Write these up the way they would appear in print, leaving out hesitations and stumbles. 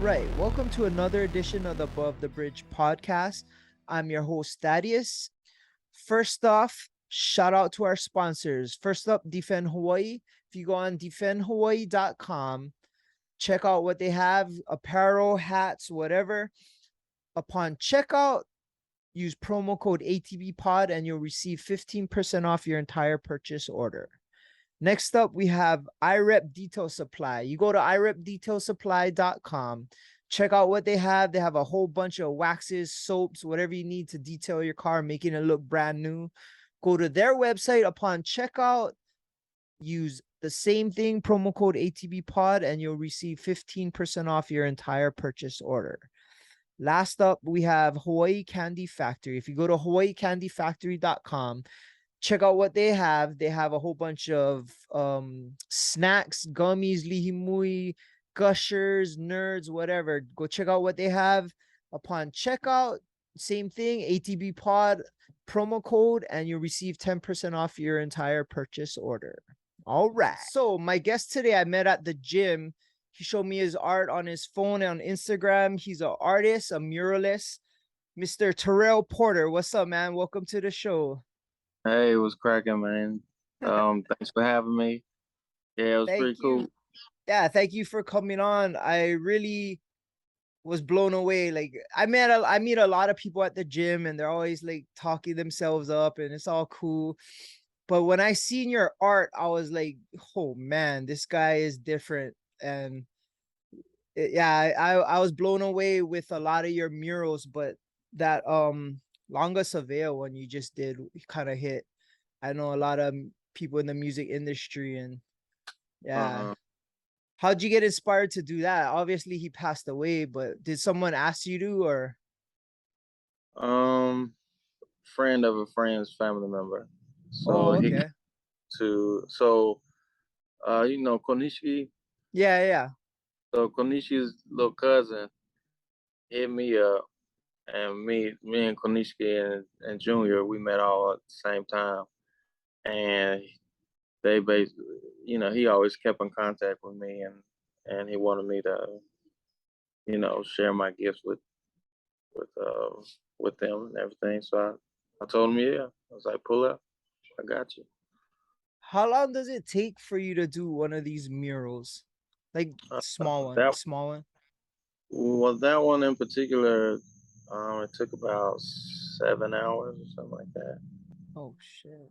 right, welcome to another edition of the Above the Bridge podcast. I'm your host, Thaddeus. First off, shout out to our sponsors. First up, Defend Hawaii. If you go on defendhawaii.com, check out what they have, apparel, hats, whatever. Upon checkout, use promo code ATBPOD and you'll receive 15% off your entire purchase order. Next up, we have iRep Detail Supply. You go to irepdetailsupply.com, check out what they have. They have a whole bunch of waxes, soaps, whatever you need to detail your car, making it look brand new. Go to their website. Upon checkout, use the same thing, promo code ATBPOD, and you'll receive 15% off your entire purchase order. Last up, we have Hawaii Candy Factory. If you go to hawaiicandyfactory.com, check out what they have. They have a whole bunch of snacks, gummies, lihimui, gushers, nerds, whatever. Go check out what they have. Upon checkout, same thing, ATB pod promo code, and you'll receive 10% off your entire purchase order. All right. So my guest today, I met at the gym. He showed me his art on his phone and on Instagram. He's an artist, a muralist, Mr. Tehrell Porter. What's up, man? Welcome to the show. Hey, it was cracking, man. Thanks for having me. Yeah, it was Thank pretty you. cool. Yeah, thank you for coming on. I really was blown away. Like I meet a lot of people at the gym and they're always like talking themselves up and it's all cool. But when I seen your art, I was like, oh man, this guy is different. And I was blown away with a lot of your murals, but that Longa Surveil one you just did kind of hit. I know a lot of people in the music industry and yeah. How'd you get inspired to do that? Obviously he passed away, but did someone ask you to or? Friend of a friend's family member. Oh, So he okay. you know Konishiki. Yeah. So Konishi's little cousin hit me up, and me and Konishiki and Junior, we met all at the same time, and they basically, he always kept in contact with me, and he wanted me to, share my gifts with uh with them and everything. So I told him, yeah. I was like, pull up, I got you. How long does it take for you to do one of these murals? Like small That one. that one in particular, it took about 7 hours or something like that. Oh shit.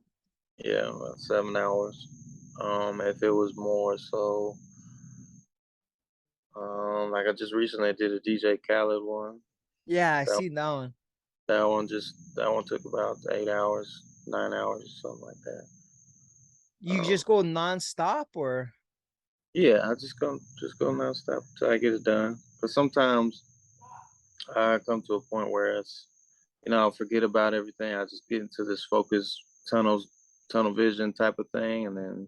Yeah, about 7 hours. If it was more, so like I just recently did a DJ Khaled one. Yeah, I That seen that one. that one took about 8 hours, 9 hours, or something like that. You just go non-stop or? Yeah, I just go nonstop till I get it done. But sometimes I come to a point where it's, I'll forget about everything. I just get into this focus tunnel vision type of thing, and then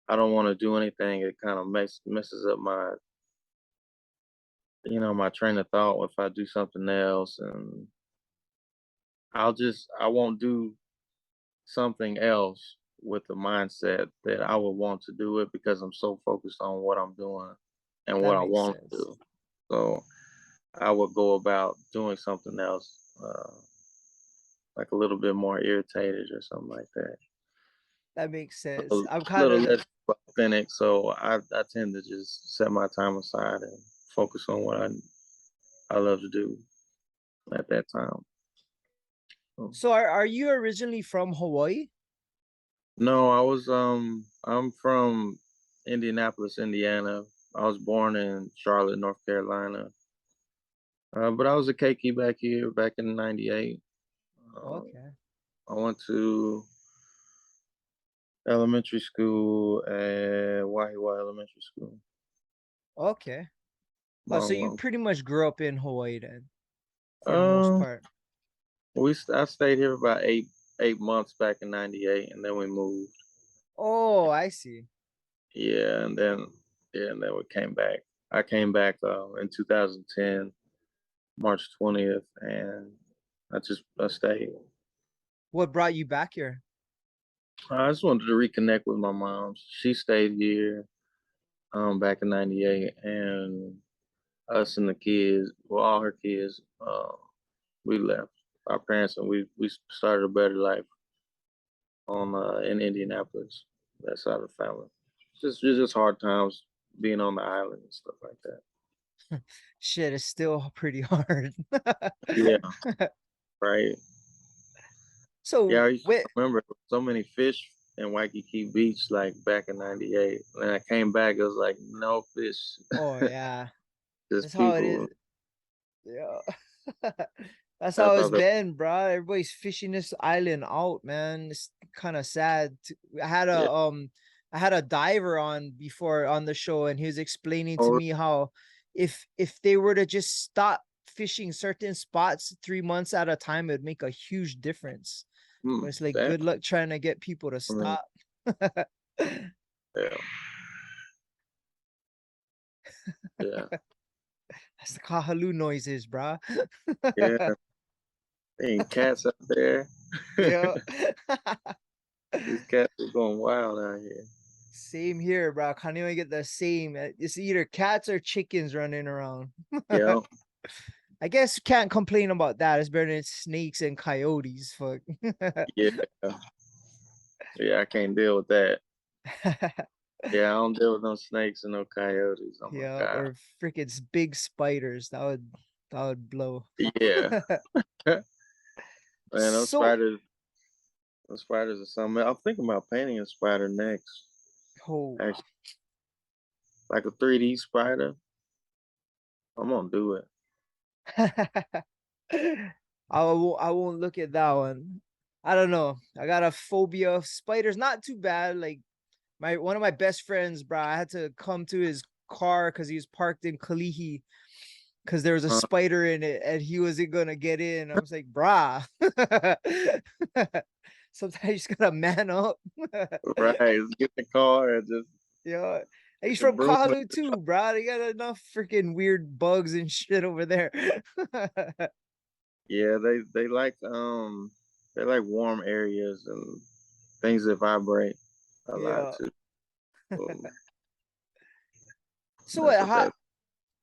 I don't want to do anything. It kind of messes up my, my train of thought if I do something else, and I won't do something else with the mindset that I would want to do it because I'm so focused on what I'm doing and That what I makes want to sense. do. So I would go about doing something else, like a little bit more irritated or something like that. That makes sense. A I'm kind little of less authentic. So I tend to just set my time aside and focus on what I love to do at that time. So are you originally from Hawaii? No, I'm from Indianapolis, Indiana. I was born in Charlotte, North Carolina. But I was a Keiki back here back in '98. Okay. I went to elementary school at Wahiwa Elementary School. Okay. Oh, so Long, you long. pretty much grew up in Hawaii then, for the most Um, part. I stayed here about eight months back in '98, and then we moved. Oh, I see. Yeah, and then we came back. I came back in 2010, March 20th, and I stayed. What brought you back here? I just wanted to reconnect with my mom. She stayed here back in '98, and us and the kids, well, all her kids, we left our parents and we started a better life on in Indianapolis. That side of the family. Just hard times being on the island and stuff like that. Shit is still pretty hard. Yeah, right. Yeah, So I used to wait, remember so many fish in Waikiki Beach like back in '98. When I came back, it was like no fish, oh yeah, just that's how it is. people. Yeah. That's I how it's thought that been, bro. Everybody's fishing this island out, man. It's kind of sad. yeah, I had a diver on before on the show, and he was explaining to oh, me how if they were to just stop fishing certain spots 3 months at a time, it'd make a huge difference. But it's like that good luck trying to get people to I mean, stop. yeah, yeah, That's the Kahaloo noises, bro. yeah. Ain't cats out there. Yeah. These cats are going wild out here. Same here, bro. Can't even get the same. It's either cats or chickens running around. Yeah, I guess you can't complain about that. It's better than snakes and coyotes. Fuck. yeah, yeah. I can't deal with that. Yeah, I don't deal with no snakes and no coyotes. Oh my Yeah, god. or freaking big spiders. That would blow. Yeah, man, So, those spiders are something. I'm thinking about painting a spider next. oh, Actually, like a 3D spider. I'm gonna do it. I won't look at that one. I don't know. I got a phobia of spiders. Not too bad. Like my one of my best friends, bro. I had to come to his car because he was parked in Kalihi because there was a Uh, spider in it and he wasn't gonna get in. I was like, brah. Sometimes you just gotta man up. right, just get in the car and just Yeah. And get he's the from broom. Kahalu too, bro. They got enough freaking weird bugs and shit over there. Yeah, they like warm areas and things that vibrate a lot Yeah. too. So So that's what, what that.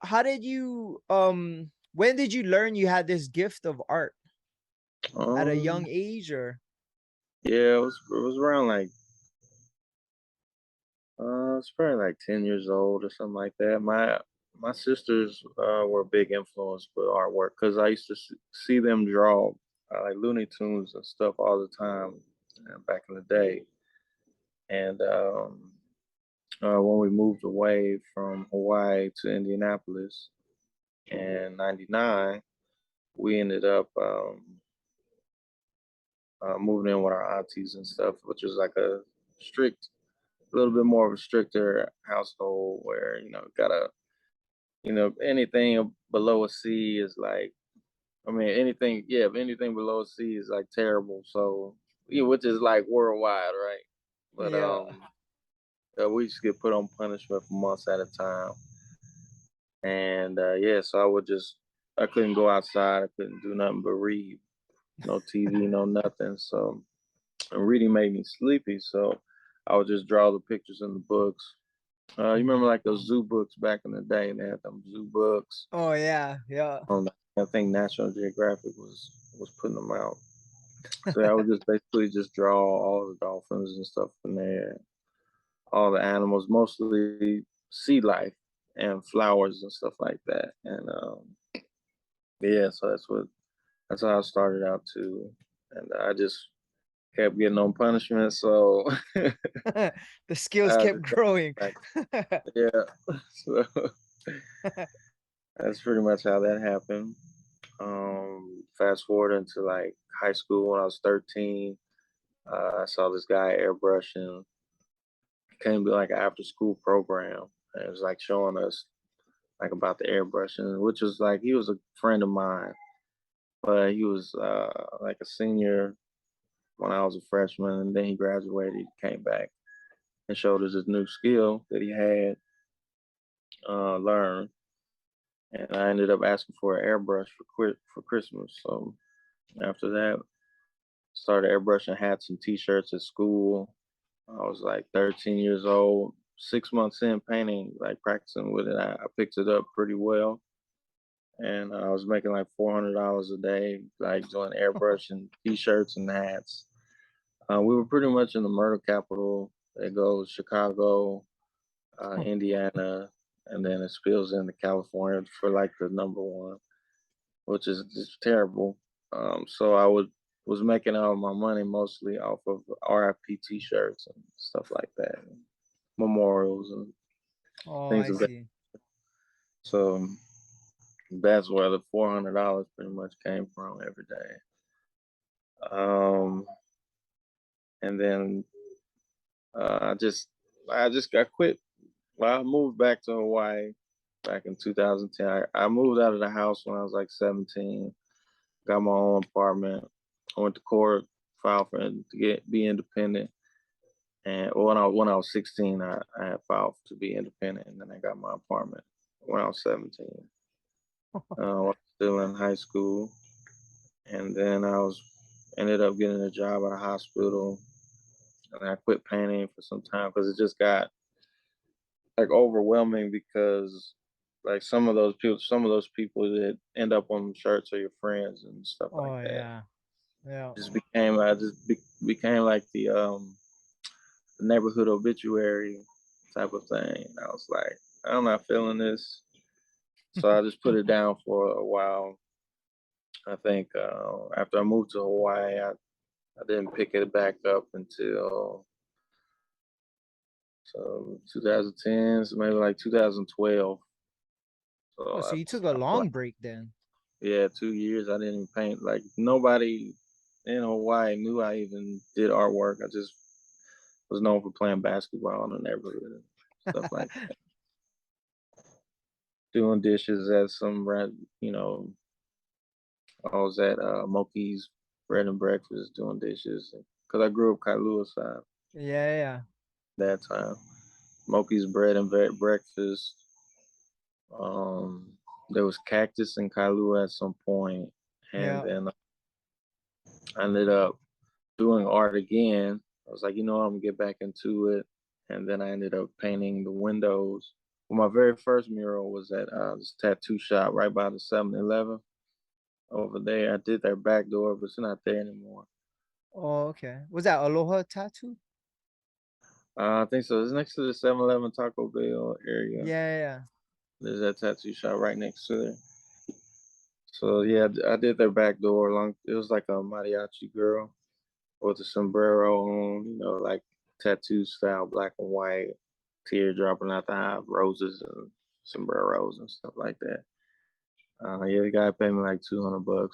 how did you when did you learn you had this gift of art at a young Um, age or yeah, it was around like it's probably like 10 years old or something like that. My sisters were a big influence with artwork because I used to see them draw like Looney Tunes and stuff all the time back in the day. And when we moved away from Hawaii to Indianapolis in '99, we ended up moving in with our aunties and stuff, which was like a little bit more of a stricter household where gotta anything below a C is like, I mean, anything below a C is like terrible. So, which is like worldwide, right? But yeah. we just get put on punishment for months at a time, and yeah, so I couldn't go outside, I couldn't do nothing but read, no TV, no nothing. So, and reading made me sleepy, so I would just draw the pictures in the books. You remember like those zoo books back in the day? They had them zoo books. Oh yeah, yeah. I think National Geographic was putting them out. So I would just basically just draw all the dolphins and stuff in there, all the animals, mostly sea life and flowers and stuff like that. And yeah, so that's how I started out too. And I just kept getting on punishment, so The skills I kept just growing. like, yeah. So that's pretty much how that happened. Fast forward into like high school when I was 13, I saw this guy airbrushing. It came to like an after school program, and it was like showing us like about the airbrushing, which was like he was a friend of mine, but he was like a senior when I was a freshman, and then he graduated. He came back and showed us his new skill that he had learned, and I ended up asking for an airbrush for Christmas. So after that, started airbrushing hats and t-shirts at school. I was like 13 years old. 6 months in painting, like practicing with it, I picked it up pretty well. and I was making like $400 a day, like doing airbrush and t-shirts and hats. We were pretty much in the murder capital. It goes Chicago, Indiana, and then it spills into California for like the number one, which is just terrible. So was making all my money mostly off of RIP T-shirts and stuff like that, memorials and Oh, things I of that. see. So that's where the $400 pretty much came from every day. Um, and then I just got quit. Well, I moved back to Hawaii back in 2010. I moved out of the house when I was like 17. Got my own apartment. I went to court, filed for to be independent. And when I was 16, I had filed to be independent, and then I got my apartment when I was 17. I was still in high school, and then I was ended up getting a job at a hospital, and I quit painting for some time because it just got like overwhelming because like some of those people that end up on shirts are your friends and stuff like Oh, that. yeah. Yeah. I just became like the neighborhood obituary type of thing. I was like, I'm not feeling this, so I just put it down for a while. I think after I moved to Hawaii, I didn't pick it back up until 2010s, maybe like 2012. Oh, So so I you took a stopped. long break then. Yeah, 2 years. I didn't paint. Like nobody in Hawaii knew I even did artwork. I just was known for playing basketball in the neighborhood and stuff like that. Doing dishes at you know, I was at Moki's Bread and Breakfast doing dishes because I grew up Kailua side Yeah, yeah. that time. Moki's Bread and Breakfast. Um, there was Cactus in Kailua at some point, and Yeah. then I ended up doing art again. I was like, you know what, I'm gonna get back into it. And then I ended up painting the windows. Well, my very first mural was at this tattoo shop right by the 7-Eleven over there. I did their back door, but it's not there anymore. Oh, okay. Was that Aloha Tattoo? I think so. It's next to the 7-Eleven Taco Bell area. Yeah, yeah. There's that tattoo shop right next to there. So yeah, I did their back door. It was like a mariachi girl with a sombrero on, like tattoo style, black and white, tear dropping out the eye, roses and sombreros and stuff like that. Yeah, the guy paid me like $200.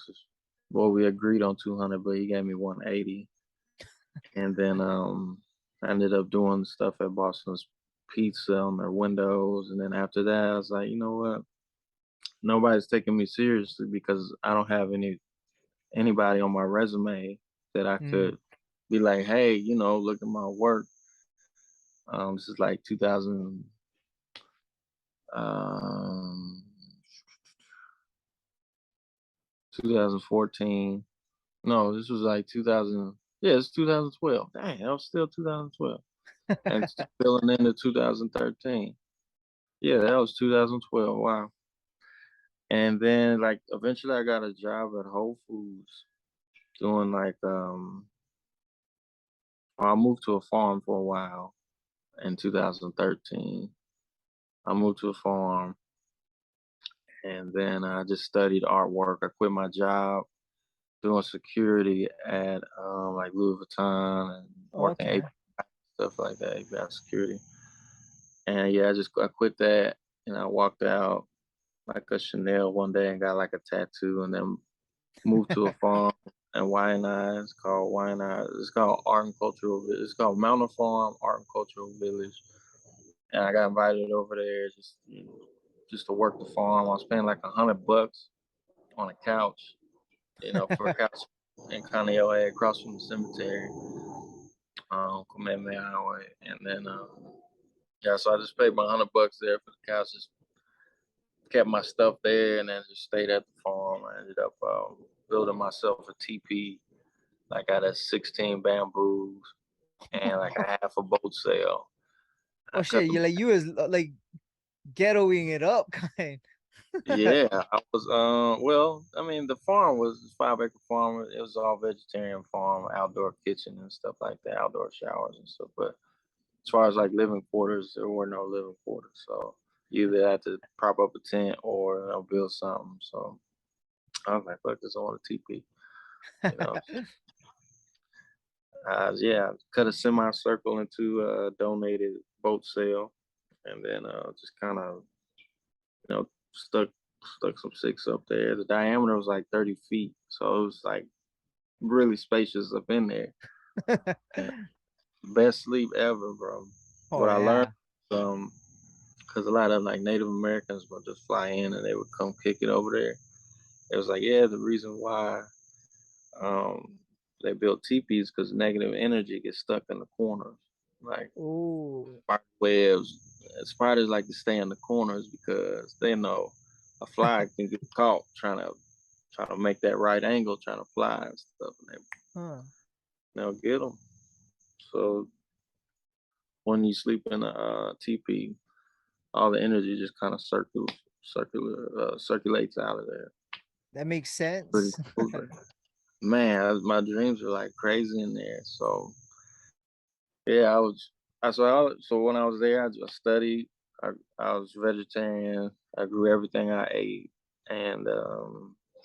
Well, we agreed on 200, but he gave me 180. And then I ended up doing stuff at Boston's Pizza on their windows. And then after that, I was like, you know what? Nobody's taking me seriously because I don't have anybody on my resume that I Mm. could be like, hey, look at my work. This is like um, 2014. No, this was like 2000. Yeah, it's 2012. Dang, that was still 2012. And spilling into 2013. Yeah, that was 2012. Wow. And then like eventually I got a job at Whole Foods doing like I moved to a farm for a while in 2013. I moved to a farm and then I just studied artwork. I quit my job doing security at like Louis Vuitton and working Okay. stuff like that, API security. And yeah, I quit that and I walked out like a Chanel one day and got like a tattoo and then moved to a farm in Waianae. It's called Waianae. It's called Art and Cultural. It's called Mountain Farm Art and Cultural Village. And I got invited over there just to work the farm. I was paying like $100 on a couch, for a couch in Kaneohe across from the cemetery, Kamehameha Highway. And then, yeah, so I just paid my $100 there for the couch, just kept my stuff there, and then just stayed at the farm. I ended up building myself a teepee, like out of 16 bamboos and like a half a boat sail. Oh I cut shit, them. you was like ghettoing it up kind. Yeah, I was well, I mean the farm was a 5 acre farm. It was all vegetarian farm, outdoor kitchen and stuff like that, outdoor showers and stuff. But as far as like living quarters, there were no living quarters. So you either had to prop up a tent or build something. So I was like, fuck this, I want a teepee, you know. Yeah, cut a semicircle into a donated boat sail, and then just kind of stuck some sticks up there. The diameter was like 30 feet, so it was like really spacious up in there. Yeah, best sleep ever, bro. Oh What I learned, yeah. because a lot of like Native Americans would just fly in and they would come kick it over there. It was like, yeah, the reason why um, they built teepees because negative energy gets stuck in the corners. Like Oh. spider webs, spiders like to stay in the corners because they know a fly can get caught trying to make that right angle, trying to fly and stuff, and Huh. they'll get them. So when you sleep in a teepee, all the energy just kind of circulates out of there. That makes Pretty sense. cool. Man, my dreams are like crazy in there. So yeah, I was. So when I was there, I just studied. I, I was vegetarian. I grew everything I ate, and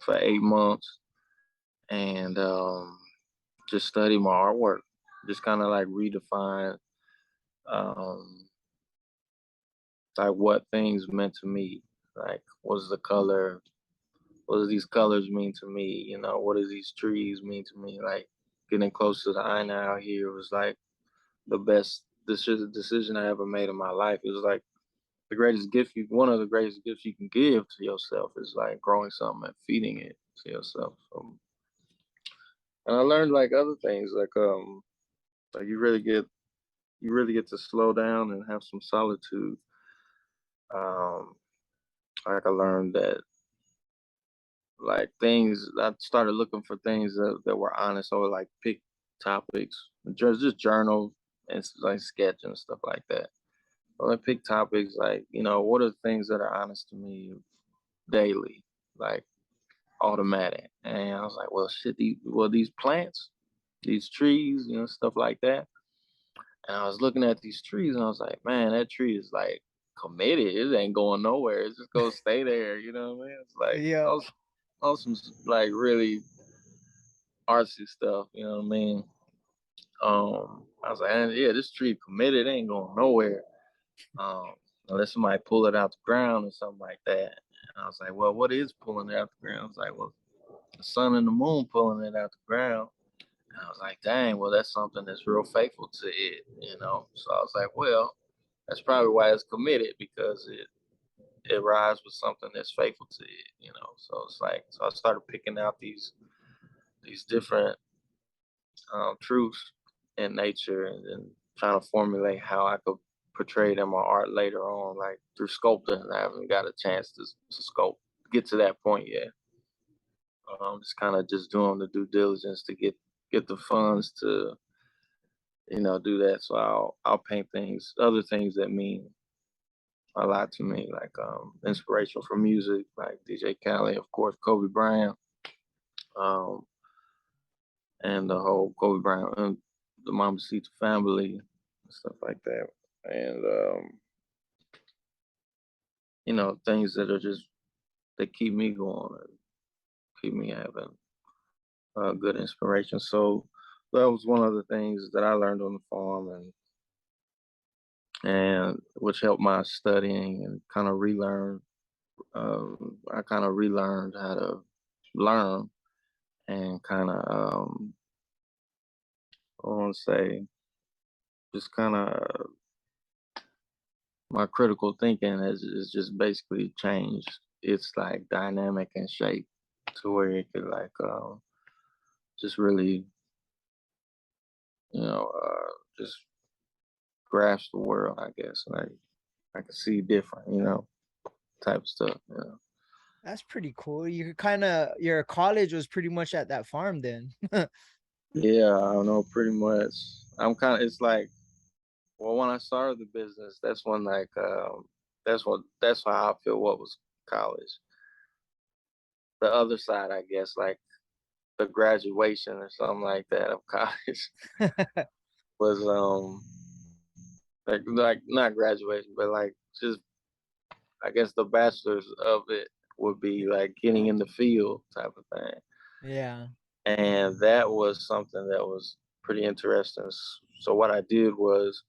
for 8 months, and just studied my artwork. Just kind of like redefine um, like what things meant to me. Like, what's the color? What do these colors mean to me? What do these trees mean to me? Like, getting close to the Aina out here was like the best decision I ever made in my life. It was like one of the greatest gifts you can give to yourself is like growing something and feeding it to yourself. And I learned like other things, like you really get to slow down and have some solitude. Um, like I learned that like things I started looking for things that were honest. So like pick topics, just journal and like sketch and stuff like that. Well, I pick topics like, what are things that are honest to me daily, like automatic. And I was like, well, shit, these plants, these trees, stuff like that. And I was looking at these trees and I was like, man, that tree is like committed. It ain't going nowhere. It's just gonna stay there. You know what I mean? It's like Yeah. some like really artsy stuff. You know what I mean? I was like, yeah, this tree committed. It ain't going nowhere. Unless somebody pull it out the ground or something like that. And I was like, well, what is pulling it out the ground? I was like, well, the sun and the moon pulling it out the ground. And I was like, dang, well, that's something that's real faithful to it. So I was like, well, that's probably why it's committed because it rides with something that's faithful to it. So it's like, so I started picking out these different truths in nature and then trying to formulate how I could portray it in my art later on, like through sculpting. I haven't got a chance to sculpt, get to that point yet. I'm just kind of just doing the due diligence to get the funds to do that. So I'll paint other things that mean a lot to me, like inspiration from music, like DJ Khaled, of course, Kobe Bryant, um, and the whole Kobe Bryant and the Mamacita family and stuff like that. And things that are just that keep me going and keep me having good inspiration. So that was one of the things that I learned on the farm, and which helped my studying and kind of relearn. I kind of relearned how to learn and kind of I want to say just kind of my critical thinking is just basically changed. It's like dynamic and shape to where it could like just really just grasp the world, I guess. Like I can see different, type of stuff. That's pretty cool. Your college was pretty much at that farm then. Yeah, I don't know, pretty much. I'm kind of. It's like, well, when I started the business, that's when like that's how I feel. What was college. The other side, I guess, like the graduation or something like that of college was like not graduation, but like just I guess the bachelor's of it would be like getting in the field type of thing. Yeah. And that was something that was pretty interesting. So what I did was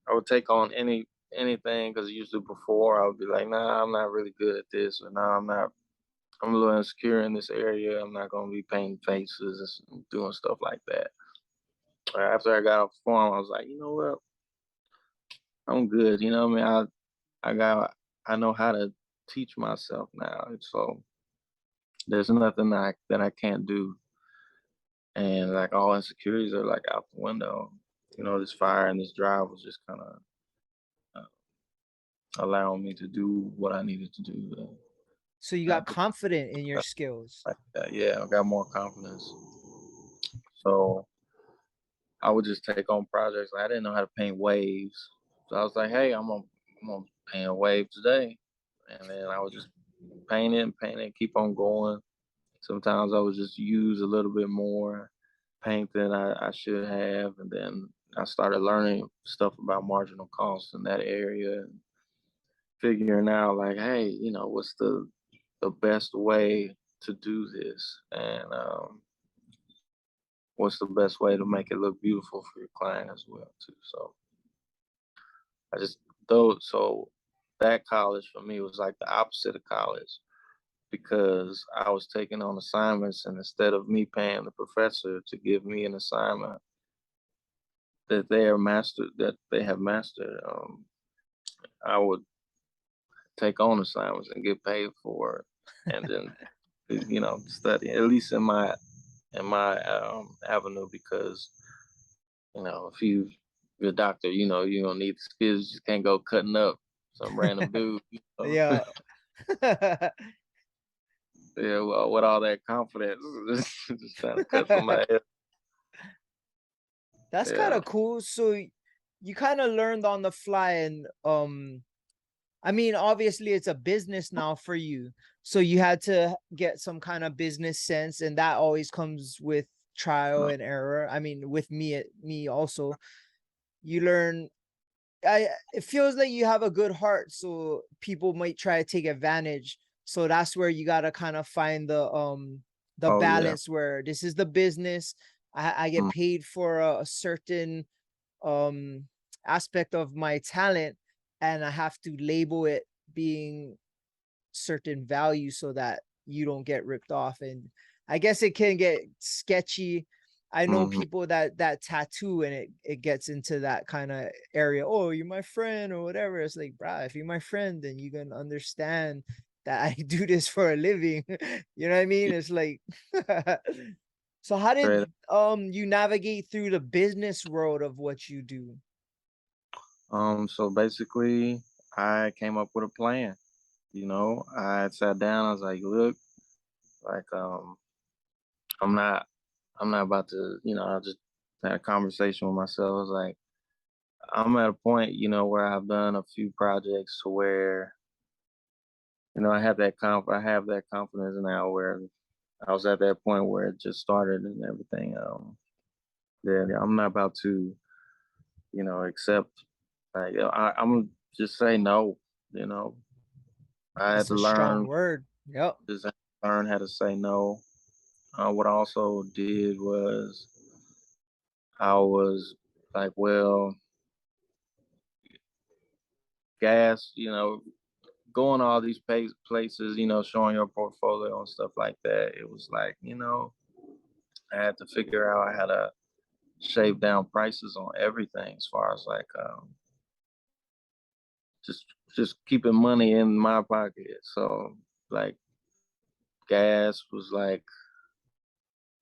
I would take on anything because usually before I would be like, nah, I'm not really good at this, or nah, I'm a little insecure in this area. I'm not gonna be painting faces and doing stuff like that. After I got off the phone, I was like, you know what, I'm good. You know what I mean? I know how to teach myself now. So there's nothing that I can't do. And like all insecurities are like out the window. You know, this fire and this drive was just kind of allowing me to do what I needed to do. So you got Not be confident in your skills. like that. Yeah, I got more confidence. So I would just take on projects. I didn't know how to paint waves. So I was like, hey, I'm gonna paint a wave today. And then I would just paint it, keep on going. Sometimes I would just use a little bit more paint than I should have. And then I started learning stuff about marginal costs in that area and figuring out like, hey, you know, what's the best way to do this? And what's the best way to make it look beautiful for your client as well too. So I just so that college for me was like the opposite of college because I was taking on assignments and instead of me paying the professor to give me an assignment that they have mastered, I would take on assignments and get paid for it and then you know study at least in my avenue because you know you're a doctor, you know you don't need the skills. You just can't go cutting up some random dude. You know? Yeah. Yeah, well, with all that confidence, just trying to cut somebody else. That's kind Yeah. of cool. So you kind of learned on the fly and I mean, obviously it's a business now for you. So you had to get some kind of business sense and that always comes with trial and error. I mean, with me also. You learn I it feels like you have a good heart, so people might try to take advantage. So that's where you gotta kind of find the Oh yeah. balance where this is the business. I get Mm, paid for a certain um aspect of my talent, and I have to label it being certain value so that you don't get ripped off. And I guess it can get sketchy. I know mhm. people that tattoo and it gets into that kind of area. Oh, you're my friend or whatever. It's like, bruh, if you're my friend, then you can understand that I do this for a living. You know what I mean? Yeah, It's like so how did straight. you navigate through the business world of what you do? So basically, I came up with a plan. You know, I sat down. I was like, look, like I'm not, I'm not about to. You know, I just had a conversation with myself. I was like, I'm at a point, you know, where I've done a few projects where, you know, I have that confidence now where I was at that point where it just started and everything. Yeah, I'm not about to, you know, accept. Like, I'm gonna just say no. You know, I had That's to a strong learn, word. Yep. just learn how to say no. What I also did was I was like, well, gas, you know, going all these places, you know, showing your portfolio and stuff like that. It was like, you know, I had to figure out how to shave down prices on everything as far as like just just keeping money in my pocket. So like gas was like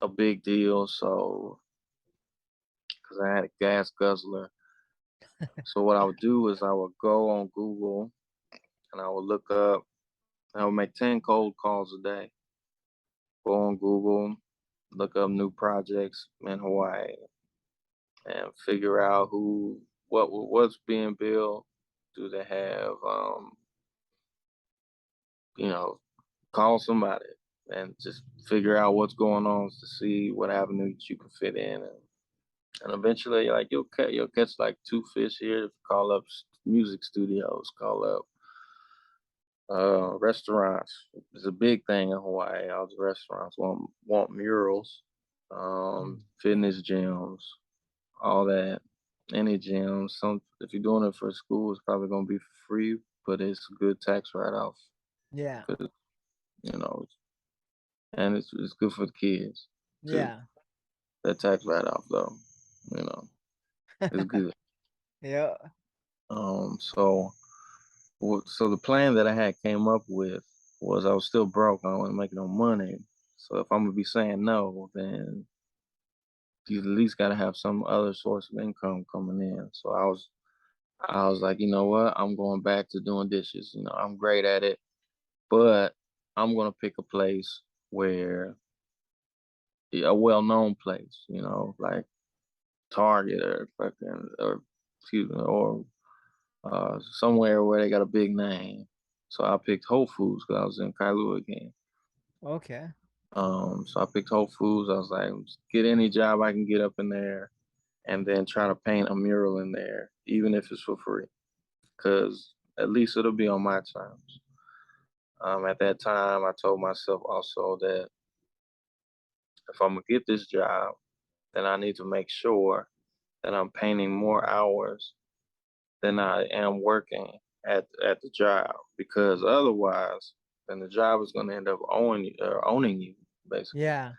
a big deal. So because I had a gas guzzler. So what I would do is I would go on Google and I would look up. I would make 10 cold calls a day. Go on Google, look up new projects in Hawaii, and figure out what's being built. Do they have you know, call somebody and just figure out what's going on to see what avenues you can fit in, and eventually, like you'll catch like two fish here. Call up music studios, call up restaurants. It's a big thing in Hawaii. All the restaurants want murals, Mm. fitness gyms, all that. Any gym. Some if you're doing it for school, it's probably gonna be for free, but it's a good tax write off Yeah. because you know, and it's good for the kids too. Yeah. That tax write off though, you know, is good. Yeah. So so the plan that I had came up with was I was still broke. I wasn't making no money. So if I'm gonna be saying no, then you at least gotta have some other source of income coming in. So I was like, you know what? I'm going back to doing dishes. You know, I'm great at it, but I'm gonna pick a place where a well-known place, you know, like Target or fucking or excuse me, or somewhere where they got a big name. So I picked Whole Foods because I was in Kailua again. Okay. So I picked Whole Foods. I was like, get any job I can get up in there, and then try to paint a mural in there, even if it's for free, because at least it'll be on my terms. At that time, I told myself also that if I'm gonna get this job, then I need to make sure that I'm painting more hours than I am working at the job, because otherwise, then the job is going to end up owning you basically. Yeah.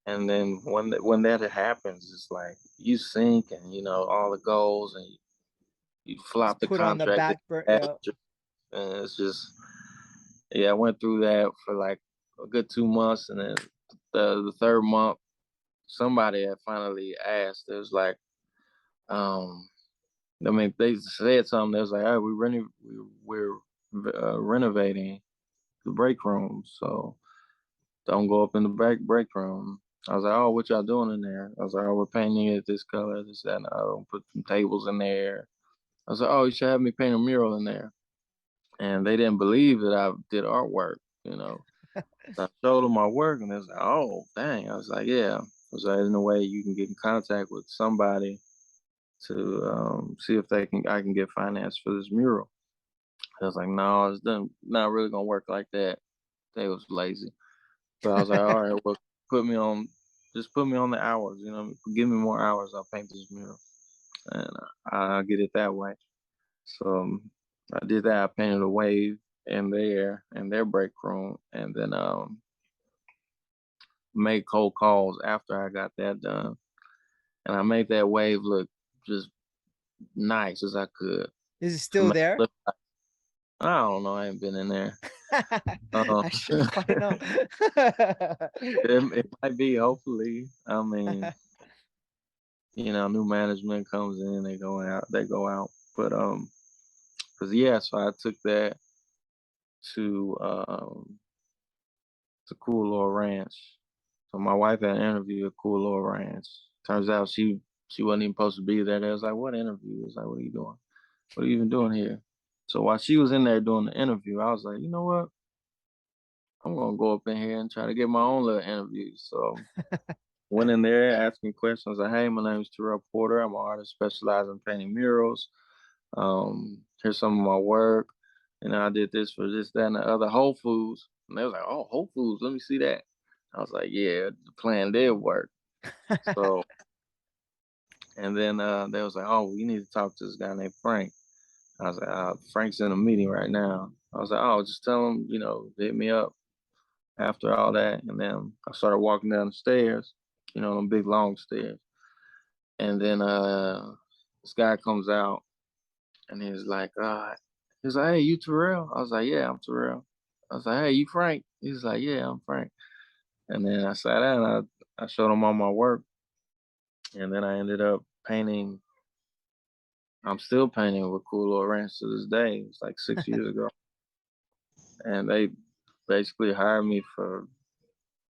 And then when that happens, it's like you sink, and you know all the goals, and you It's flop the put on the contract, back burner. Yeah. and it's just yeah. I went through that for like a good 2 months, and then the third month, somebody had finally asked. It was like, um, I mean, they said something. They was like, "Hey, we're renovating the break room, so don't go up in the break room." I was like, "Oh, what y'all doing in there?" I was like, "Oh, we're painting it this color, this, that, and the other. Put some tables in there." I was like, "Oh, you should have me paint a mural in there." And they didn't believe that I did artwork, you know. So I showed them my work, and they was like, "Oh, dang!" I was like, "Yeah." I was like, "In a way, you can get in contact with somebody to see if I can get finance for this mural." I was like, "No, it's not really gonna work like that." They was lazy. So I was like, all right, well, put me on, just put me on the hours, you know, give me more hours, I'll paint this mural, and I'll get it that way. So I did that. I painted a wave in their break room, and then made cold calls after I got that done, and I made that wave look just nice as I could Is it to still make it there? look. I don't know. I ain't been in there. Um, I should find out. it might be. Hopefully, I mean, you know, new management comes in, they go out. But cause yeah, so I took that to Cool Little Ranch. So my wife had an interview at Cool Little Ranch. Turns out she wasn't even supposed to be there. They was like, "What interview?" It's like, "What are you doing? What are you even doing here?" So while she was in there doing the interview, I was like, you know what? I'm gonna go up in here and try to get my own little interview. So went in there asking questions like, "Hey, my name is Tehrell Porter. I'm an artist specializing in painting murals. Here's some of my work. And I did this for this, that, and the other Whole Foods." And they was like, "Oh, Whole Foods, let me see that." I was like, "Yeah, the plan did work." So, and then they was like, "Oh, we need to talk to this guy named Frank." I was like, "Frank's in a meeting right now." I was like, "Oh, just tell him, you know, to hit me up after all that." And then I started walking down the stairs, you know, them big long stairs. And then this guy comes out, and he's like, "Hey, you Tehrell?" I was like, "Yeah, I'm Tehrell." I was like, "Hey, you Frank?" He's like, "Yeah, I'm Frank." And then I sat down, and I showed him all my work, and then I ended up painting. I'm still painting with Cool Little Ranch to this day. It's like 6 years ago, and they basically hired me for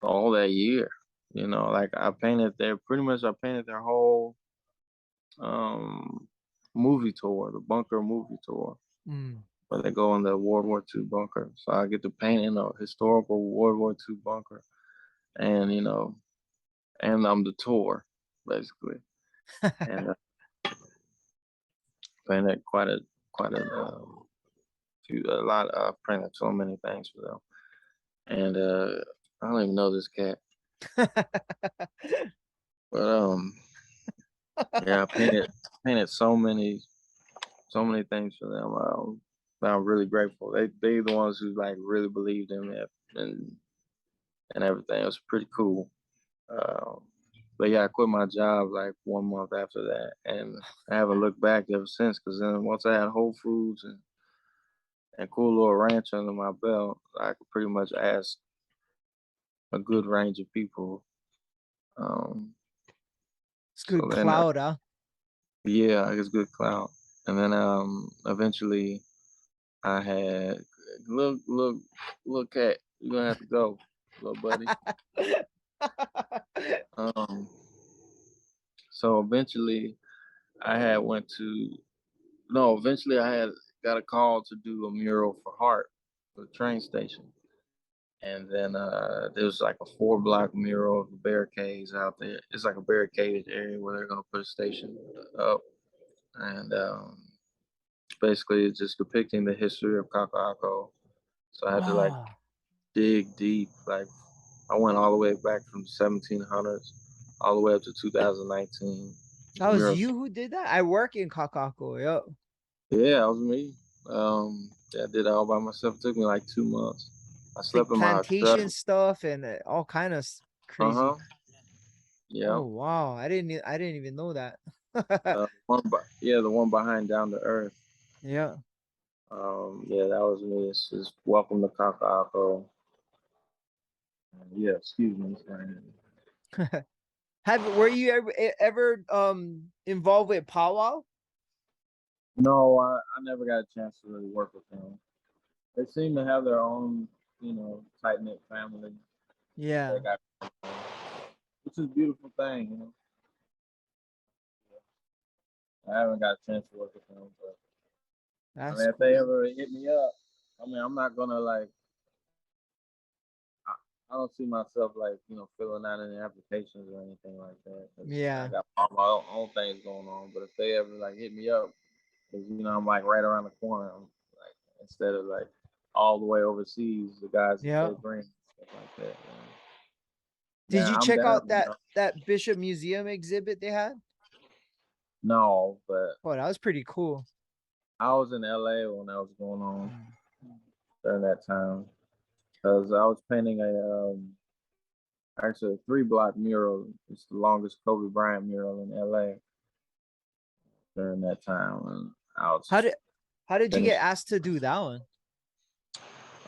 all that year. You know, like I painted their pretty much I painted their whole um movie tour, the bunker movie tour. Mm. where they go in the World War II bunker. So I get to paint in a historical World War II bunker, and and I'm the tour basically, and painted a lot. I painted so many things for them, and I don't even know this cat, but yeah, I painted so many things for them. I'm really grateful. They the ones who like really believed in me and everything. It was pretty cool. Um, but yeah, I quit my job like 1 month after that, and I haven't looked back ever since. Because then once I had Whole Foods and cool little ranch under my belt, I could pretty much ask a good range of people. Um, It's so good then, cloud, huh? yeah, I guess good clout. And then eventually I had little cat. You're gonna have to go, little buddy. Um, so eventually I had went to no. Eventually I had got a call to do a mural for Hart, for the train station. And then there was like a 4 block mural of the barricades out there. It's like a barricaded area where they're gonna put a station up, and basically it's just depicting the history of Kakaako. So I had to like Oh, dig deep. Like I went all the way back from 1700s all the way up to 2019. that The was murals. you who did that? I work in Kakaako, yo. Yeah, that was me. Yeah, I did it all by myself. It took me like 2 months. I It's slept like in my truck. plantation stuff and all kind of Uh crazy. huh. Yeah. Oh wow, I didn't even know that. The one behind Down to Earth. Yeah. Yeah, that was me. It's just welcome to Kakaako. Yeah, excuse me. Were you ever involved with powwow? No, I never got a chance to really work with them. They seem to have their own, tight knit family. They Yeah, got, which is a beautiful thing. I haven't got a chance to work with them, but I that's mean, if they cool. ever hit me up, I mean, I'm not gonna like. I, I don't see myself like filling out any applications or anything like that because I Yeah. got all my own things going on. But if they ever like hit me up, because I'm like right around the corner, I'm like instead of like all the way overseas, the guys that Yeah. they bring stuff like that. Did Yeah, you I'm check down. out that Bishop Museum exhibit they had? No, but Oh, that was pretty cool. I was in LA when that was going on Mm. during that time because I was painting actually a 3 block mural. It's the longest Kobe Bryant mural in LA during that time, and I How was did how did you get finished. asked to do that one?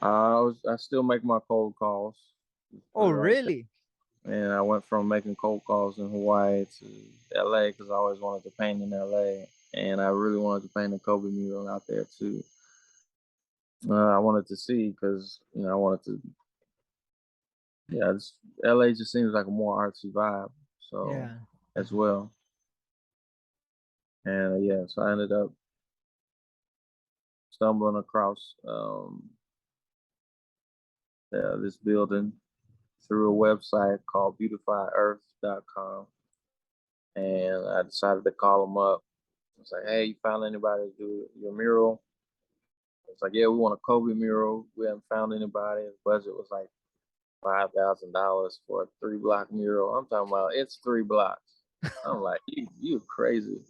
I still make my cold calls. Just put Oh, it like that. really? And I went from making cold calls in Hawaii to LA because I always wanted to paint in LA, and I really wanted to paint a Kobe mural out there too. I wanted to see because I wanted to. Yeah, LA just seems like a more artsy vibe, so Yeah. as well. And yeah, so I ended up stumbling across this building through a website called beautifyearth.com, and I decided to call them up. I was like, "Hey, you found anybody to do your mural?" It's like, "Yeah, we want a Kobe mural. We haven't found anybody." The budget was like $5,000 for a 3 block mural. I'm talking about it's 3 blocks. I'm like, you crazy.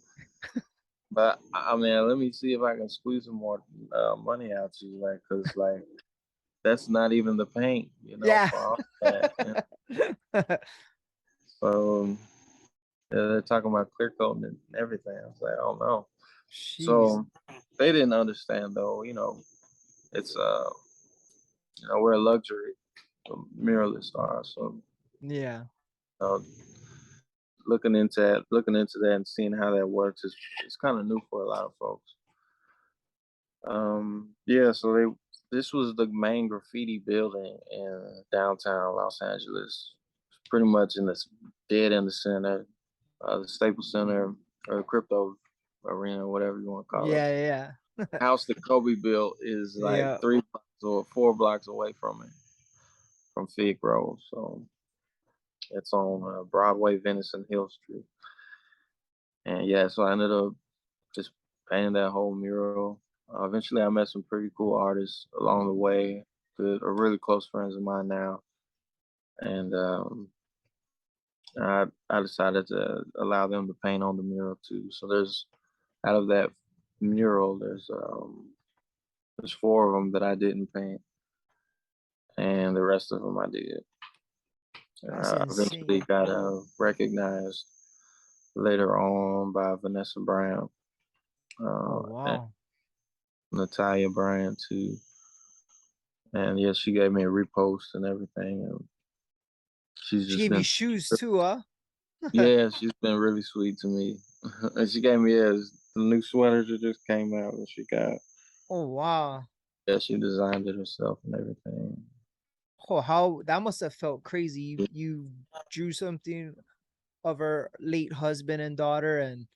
But I mean, let me see if I can squeeze some more money out to you, like, cause like that's not even the paint, Yeah. for all that. And so they're talking about clear coating and everything. I was like, oh no. Jeez. So they didn't understand though. It's we're a luxury muralist are. So Yeah. uh, looking into that and seeing how that works is it's kind of new for a lot of folks. Yeah, so this was the main graffiti building in downtown Los Angeles. It's pretty much in this dead in the center, the Staples Center or the crypto arena, whatever you want to call it. Yeah, yeah. house that Kobe built is like Yeah. 3 blocks or 4 blocks away from it, from Fig Road. So it's on Broadway, Venice, and Hill Street. And yeah, so I ended up just painting that whole mural. Eventually, I met some pretty cool artists along the way that are really close friends of mine now. And I decided to allow them to paint on the mural too. So there's out of that mural, there's 4 of them that I didn't paint, and the rest of them I did. That's Eventually insane. got recognized later on by Vanessa Brown Oh and wow. Natalia Bryant too. And yeah, she gave me a repost and everything. And she's She just gave you been, shoes too, huh? yeah, she's been really sweet to me. And she gave me the new sweaters that just came out, and she got, Oh wow. yeah, she designed it herself and everything. Oh, how that must have felt crazy. You drew something of her late husband and daughter, and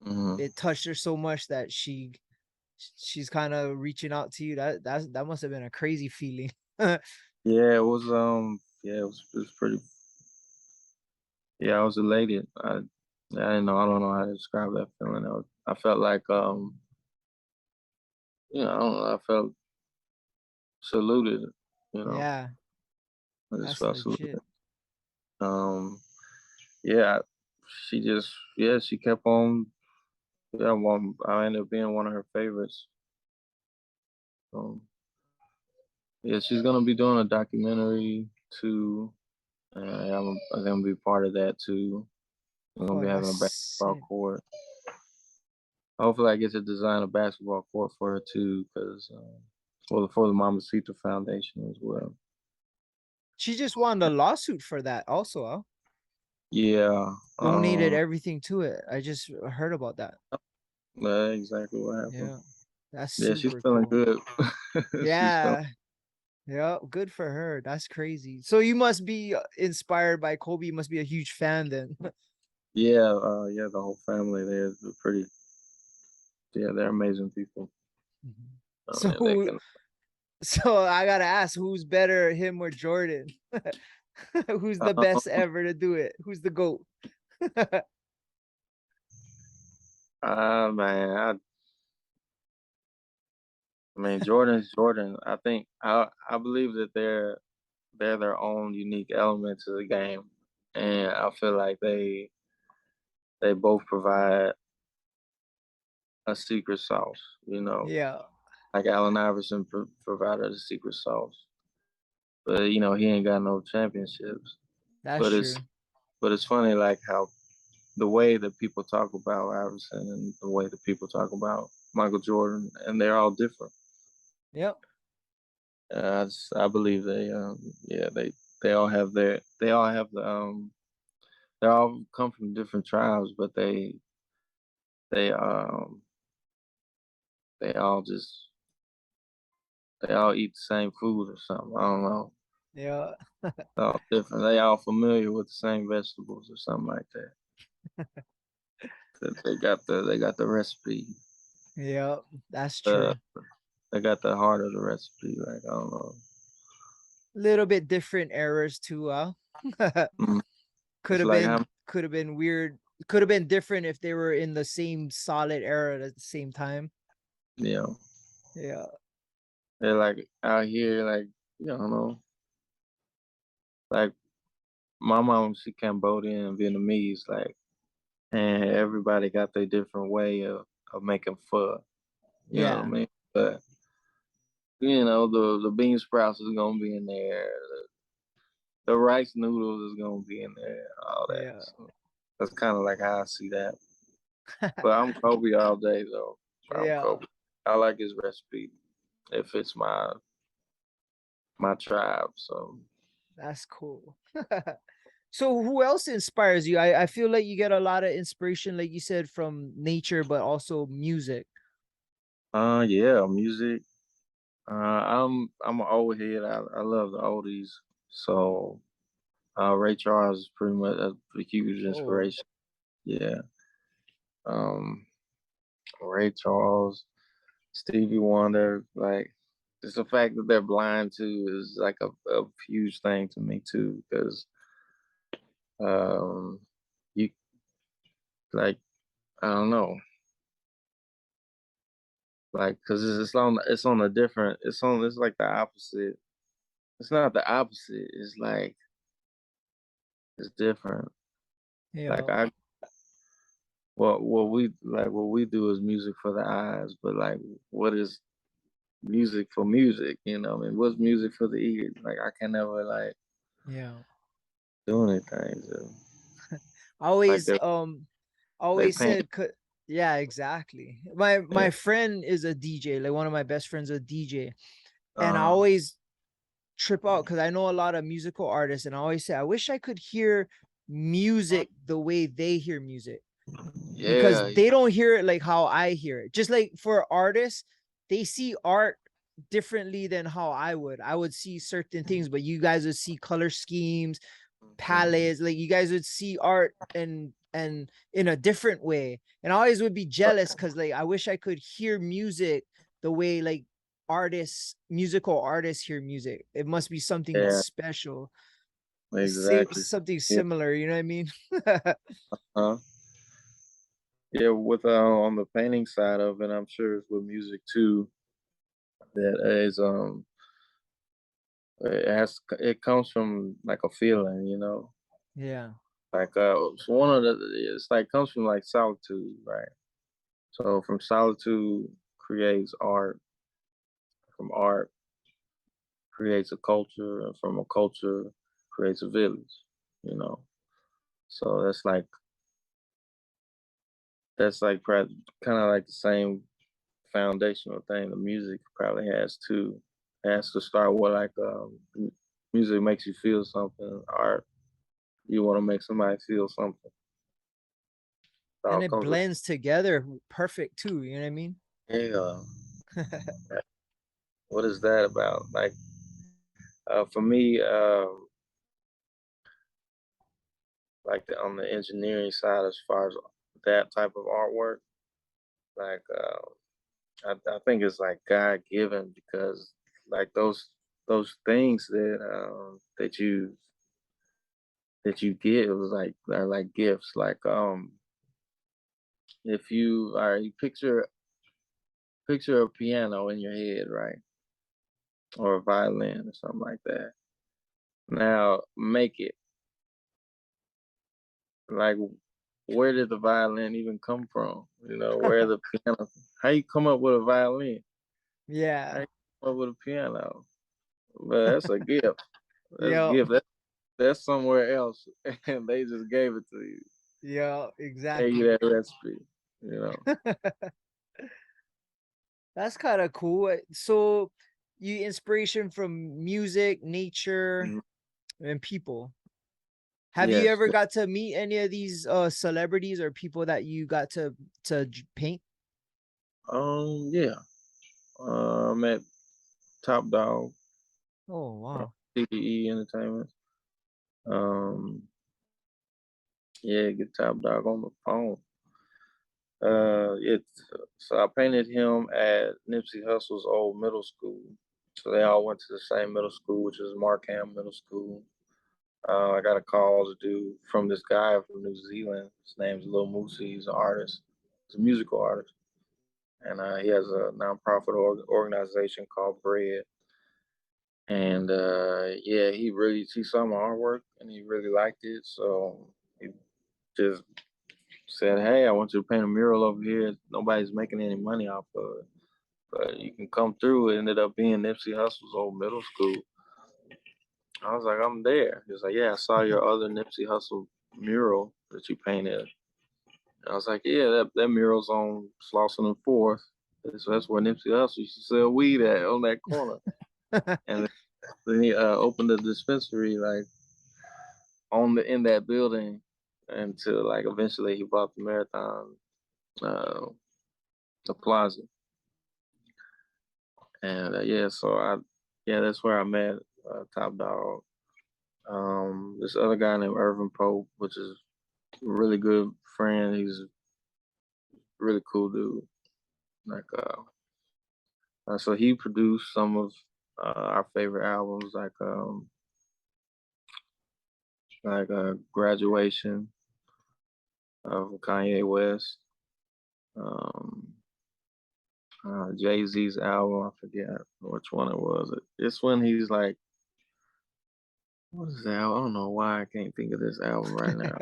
Hmm. it touched her so much that she's kind of reaching out to you. That must have been a crazy feeling. Yeah, it was pretty. Yeah, I was elated. I didn't know. I don't know how to describe that feeling. I felt like, I don't know. I felt saluted. You know, Yeah, I just that's felt saluted. legit. Um, yeah, she kept on. Yeah, I ended up being one of her favorites. Um, yeah, she's gonna be doing a documentary too, and I'm gonna be part of that too. I'm gonna Oh, be that's having a basketball sick. court. Hopefully, I get to design a basketball court for her too, because for the Mamacita Foundation as well. She just won a lawsuit for that also, huh? Yeah, Donated everything to it. I just heard about that. that's exactly what happened. Yeah. That's Yeah, she's super feeling cool. good. She's feeling. Yeah. Yeah, good for her. That's crazy. So you must be inspired by Kobe. You must be a huge fan then. Yeah, yeah, the whole family. They're pretty. Yeah, they're amazing people. Mhm. Yeah, they So can. so I gotta ask, who's better, him or Jordan? Who's the Um, best ever to do it? Who's the GOAT? man, I mean, Jordan's Jordan. I believe that they're their own unique element to the game, and I feel like they both provide a secret sauce. Yeah, Like Allen Iverson provided a secret sauce, but he ain't got no championships. that's But it's true. but it's funny like how the way that people talk about Iverson and the way that people talk about Michael Jordan, and they're all different. Yep. I believe yeah, they all have they all have they all come from different tribes, but they they all just they all eat the same food or something. I don't know. Yeah. They're all different. They all familiar with the same vegetables or something like that. They got the recipe. Yep. That's Uh, true. they got the heart of the recipe. Like I don't know. Little bit different errors too, Mm. could It's have like been how could have been weird. Could have been different if they were in the same solid era at the same time. you know Yeah. they're like out here like I don't know, like my mom, she Cambodian and Vietnamese, like, and everybody got their different way of making pho. You know what I Yeah. mean? But the bean sprouts is gonna be in there, the rice noodles is gonna be in there, all that. Yeah. So that's kind of like how I see that. But I'm Kobe all day though. I'm Yeah. Kobe. I like his recipe. It fits my tribe. So That's cool. So who else inspires you? I feel like you get a lot of inspiration, like you said, from nature, but also music. yeah, music. I'm an old head. I love the oldies. So Ray Charles is pretty much a huge Oh, inspiration. Yeah. Um, Ray Charles. Stevie Wonder, like just the fact that they're blind too is like a huge thing to me too, because um, you like I don't know, like because it's on a different it's like the opposite. It's not the opposite. It's like it's different. Like Yeah, I what we do is music for the eyes, but like what is music for music? You know, I mean, what's music for the ear? Like I can never like yeah. do anything. So, like Always they always paint. said yeah, exactly. My Yeah. friend is a DJ, like one of my best friends a DJ. And I Uh, always trip out because I know a lot of musical artists, and I always say I wish I could hear music the way they hear music, because yeah, they don't hear it like how I hear it. Just like for artists, they see art differently than how I would. I would see certain things, but you guys would see color schemes, mhm. palettes, like you guys would see art and in a different way. And I always would be jealous because like I wish I could hear music the way like musical artists hear music. It must be something Yeah, special. Same exactly. something Yeah, similar, you know what I mean? huh? Yeah, with on the painting side of it, I'm sure it's with music too. That is it comes from like a feeling, you know. Yeah. Like so one of the it's like comes from like solitude, right? So from solitude creates art, from art creates a culture, and from a culture creates a village, you know. So that's like kind of like the same foundational thing the music probably has too. It has to start with like music makes you feel something, art you want to make somebody feel something. It And all it comes with blends together perfect too, you know what I mean? hey, what is that about? Like for me, like on the engineering side, as far as that type of artwork, like I think it's like God given because like those things that you get it was like are like gifts. Like if you all right, you picture a piano in your head, right? Or a violin or something like that. Now make it like where did the violin even come from? You know, where the piano how you come up with a violin? How Yeah. you come up with a piano? But that's a gift. That's a Yeah. gift. That's somewhere else and they just gave it to you. Yeah, Gave you exactly. that recipe, you know. That's kind of cool. So you inspiration from music, nature, Mhm. and people. Have you Yes. ever got to meet any of these celebrities or people that you got to paint? Yeah. I met Top Dog Oh from wow. CDE Entertainment. Um, yeah, get Top Dog on the phone. It's so I painted him at Nipsey Hussle's old middle school. So they all went to the same middle school, which is Markham Middle School. I got a call to do from this guy from New Zealand. His name's Lil Moosey. He's an artist. He's a musical artist, and he has a nonprofit organization called Bread. And yeah, he saw my artwork and he really liked it. So he just said, "Hey, I want you to paint a mural over here. Nobody's making any money off of it, but you can come through." It ended up being Nipsey Hussle's old middle school. I was like, "I'm there." He was like, "Yeah, I saw your other Nipsey Hussle mural that you painted." And I was like, "Yeah, that mural's on Slauson and Fourth. So that's where Nipsey Hussle used to sell weed at on that corner." And then he opened a dispensary like on the in that building until like eventually he bought the Marathon, uh, the Plaza. And yeah, yeah, that's where I met Top Dog. This other guy named Irvin Pope, which is a really good friend. He's a really cool dude. Like So he produced some of our favorite albums, Graduation of Kanye West, um, Jay Z's album. I forget which one it was. It's when he's like, what is that? I don't know why I can't think of this album right now.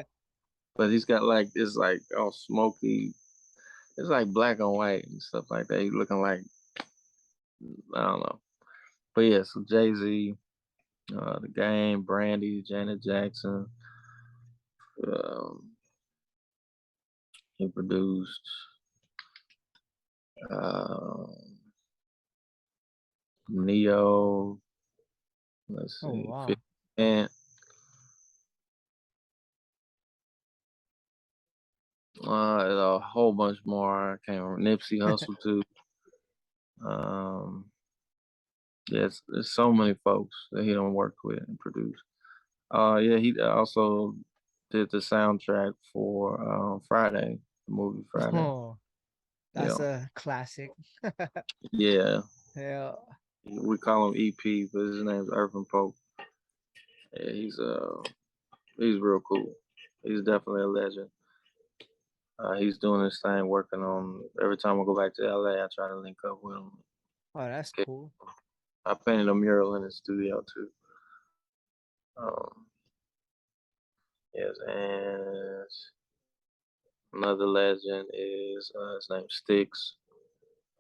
But he's got like this like all smoky. It's like black and white and stuff like that. He's looking like, I don't know. But yeah, so Jay Z, The Game, Brandy, Janet Jackson. Um, he produced uh, Neo. Let's Oh see, wow. 50 Cent. A whole bunch more. I can't remember. Nipsey Hussle too. Um, yes, there's so many folks that he don't work with and produce. Yeah, he also did the soundtrack for Friday, the movie Friday. Oh, that's Yeah, a classic. yeah. Yeah. We call him EP, but his name's Irvin Pope. Yeah, he's real cool. He's definitely a legend. He's doing his thing, working on. Every time I go back to LA, I try to link up with him. Oh, that's Okay. cool. I painted a mural in his studio too. Um, yes, and another legend is his name's Sticks,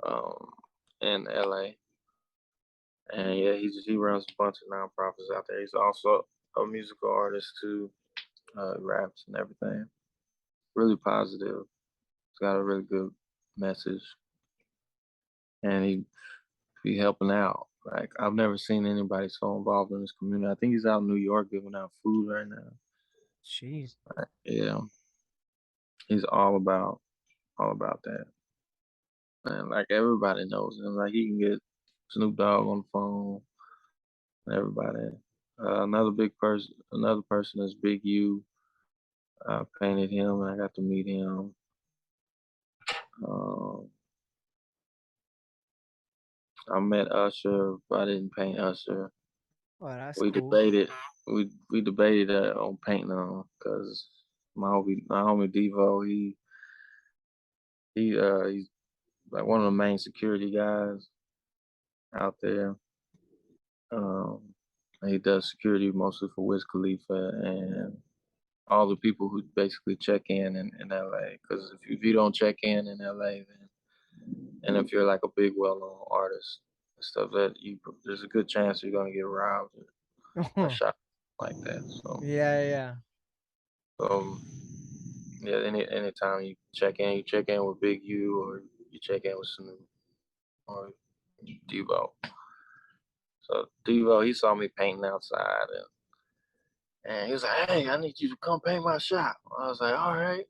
um, in LA, and yeah, he runs a bunch of nonprofits out there. He's also a musical artist too, raps and everything. Really positive. He's got a really good message, and he be helping out. Like I've never seen anybody so involved in this community. I think he's out in New York giving out food right now. Jeez. Yeah, he's all about that. And like everybody knows him. Like he can get Snoop Dogg on the phone. Everybody. Another person is Big U. I painted him and I got to meet him. Um, I met Usher, but I didn't paint Usher. Oh, that's We cool. debated. We debated on painting him because my homie Devo, he's like one of the main security guys out there. Um, he does security mostly for Wiz Khalifa and all the people who basically check in LA. Because if you don't check in LA, then and if you're like a big well-known artist and stuff, there's a good chance you're gonna get robbed or shot like that. Yeah, yeah. Um, yeah, anytime you check in with Big U or you check in with Snoop or Devo. So Devo, he saw me painting outside and he was like, "Hey, I need you to come paint my shop." I was like, "All right."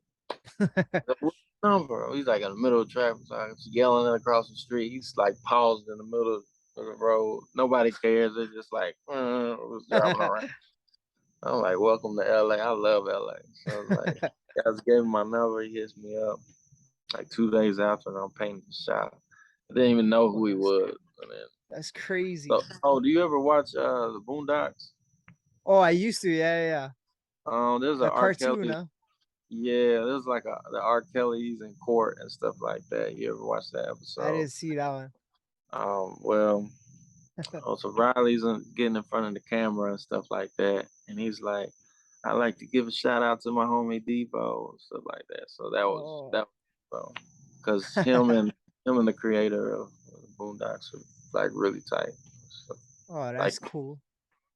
Like, "What number?" He's like in the middle of traffic, so I was yelling across the street. He's like paused in the middle of the road. Nobody cares. They're just like, was driving around. I'm like, "Welcome to LA. I love LA." So I was like, I just gave him my number. He hits me up like 2 days after, and I'm painting the shop. I didn't even know Oh, who he was. And then, that's so, crazy. oh, do you ever watch the Boondocks? Oh, I used to. Yeah, yeah, yeah. There's a The R. cartoon, Kelly. huh? Yeah, there's like the R. Kelly's in court and stuff like that. You ever watch that I episode? didn't see that one. Well, so Riley's getting in front of the camera and stuff like that, and he's like, "I like to give a shout out to my homie Debo and stuff like that." So Oh. that was because him and the creator of the Boondocks are like really tight. So, Oh, like that's cool.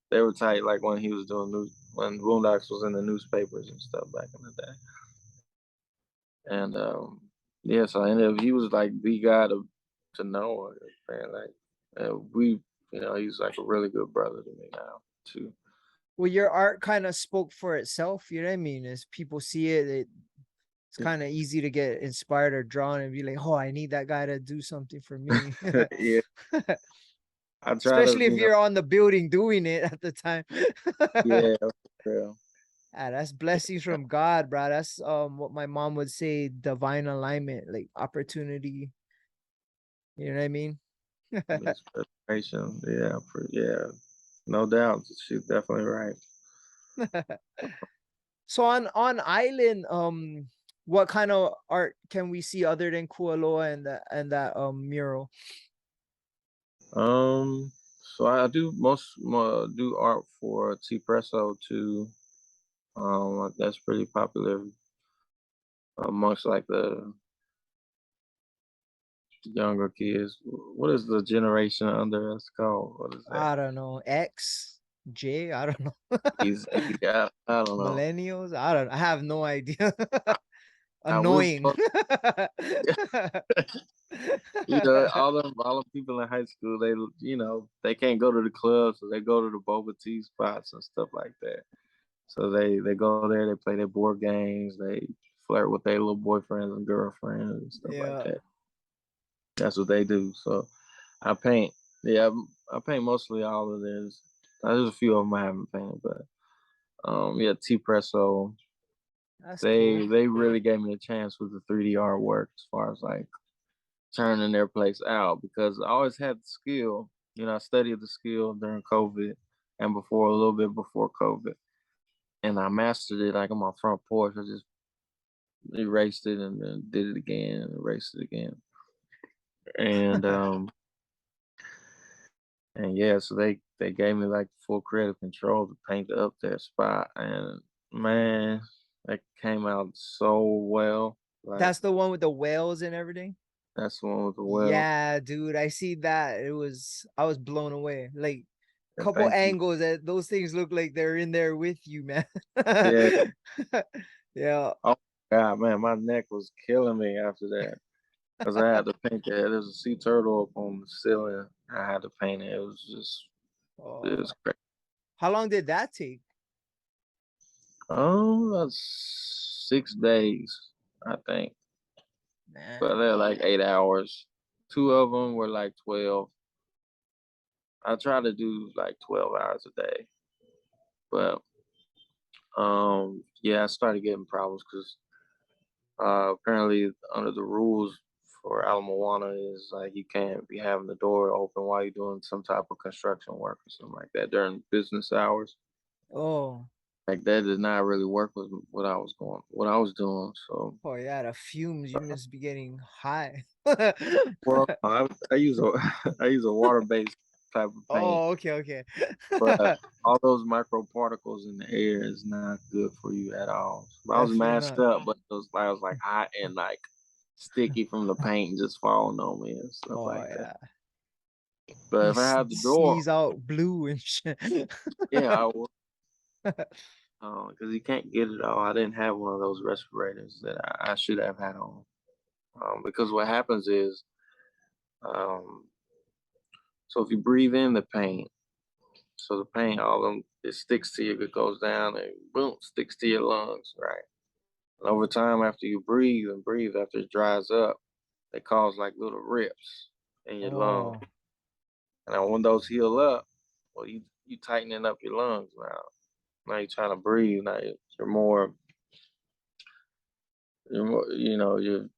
they were tight like when he was doing news when Boondocks was in the newspapers and stuff back in the day. And yeah, so I ended up he was like the guy to know, man. Like he's like a really good brother to me now too. Well, your art kind of spoke for itself. You know what I mean? As people see it's kind of easy to get inspired or drawn and be like, oh, I need that guy to do something for me. Yeah, I try to, Especially if you're on the building doing it at the time. yeah, for real. That's blessings from God, bro. That's what my mom would say, divine alignment, like opportunity. You know what I mean? Miss Preservation. Yeah, yeah, no doubt. She's definitely right. So on island, what kind of art can we see other than Kualoa and that mural? So I do do art for T Presso too. That's pretty popular amongst like the younger kids. What is the generation under us called? What is that? I don't know. X, J, I don't know. He's I don't know. Millennials? I don't I have no idea. We were Annoying. supposed all the people in high school, they can't go to the clubs, so they go to the boba tea spots and stuff like that. So they go there, they play their board games, they flirt with their little boyfriends and girlfriends and stuff like Yeah. that. That's what they do. So I paint. Yeah, I paint mostly all of this. There's a few of them I haven't painted, but yeah, T Presso. That's They cool. they really gave me a chance with the 3D artwork as far as like turning their place out because I always had the skill. I studied the skill during COVID and before a little bit before COVID, and I mastered it like on my front porch. I just erased it and then did it again and erased it again. And and yeah, so they gave me like full creative control to paint up that spot, and man, that came out so well. Like That's the one with the whales and everything. that's the one with the well. Yeah, dude, I see that. I was blown away. Like Yeah, couple thank you. angles that those things look like they're in there with you, man. Yeah. Yeah. Oh God, man, my neck was killing me after that because I had to paint that. There's a sea turtle up on the ceiling. I had to paint it. It Oh, was crazy. how long did that take? Oh, that's 6 days, I think. But Man. they're like 8 hours. Two of them were like 12. I try to do like 12 hours a day. But yeah, I started getting problems because apparently under the rules for Ala Moana is like you can't be having the door open while you're doing some type of construction work or something like that during business hours. Oh, Like that did not really work with what I was doing. So oh yeah, the fumes, you must be getting high. well, I use a I use a water based type of paint, Oh, okay, okay. but all those micro particles in the air is not good for you at all. So I was Definitely masked not. up, but I was like hot and like sticky from the paint just falling on me and stuff Oh like that. yeah. But You if I had the door, sneeze out blue and shit. yeah, I would. Because you can't get it all. I didn't have one of those respirators that I should have had on. Because what happens is, um, so if you breathe in the paint, so the paint, all them, it sticks to you, it goes down and boom, sticks to your lungs, right? And over time, after you breathe and breathe, after it dries up, they cause like little rips in your lung. Oh, And then when those heal up, well, you tightening up your lungs now. Now you're trying to breathe. Now you're more, you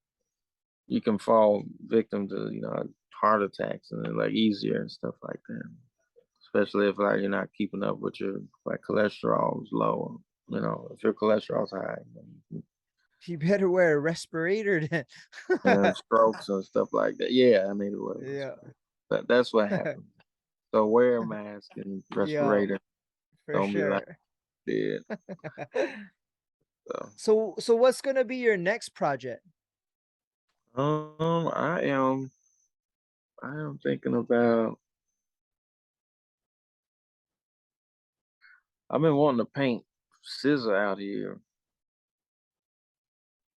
can fall victim to heart attacks and then, like easier and stuff like that. Especially if like you're not keeping up with your like cholesterol is low. If your cholesterol's high, you better wear a respirator then. strokes and stuff like that. Yeah, I need to wear a Yeah. respirator. That's what happened. So wear a mask and Yeah, respirator. for Don't be like sure. dead. So So what's gonna be your next project? um, I am I am thinking about. I've been wanting to paint scissor out here.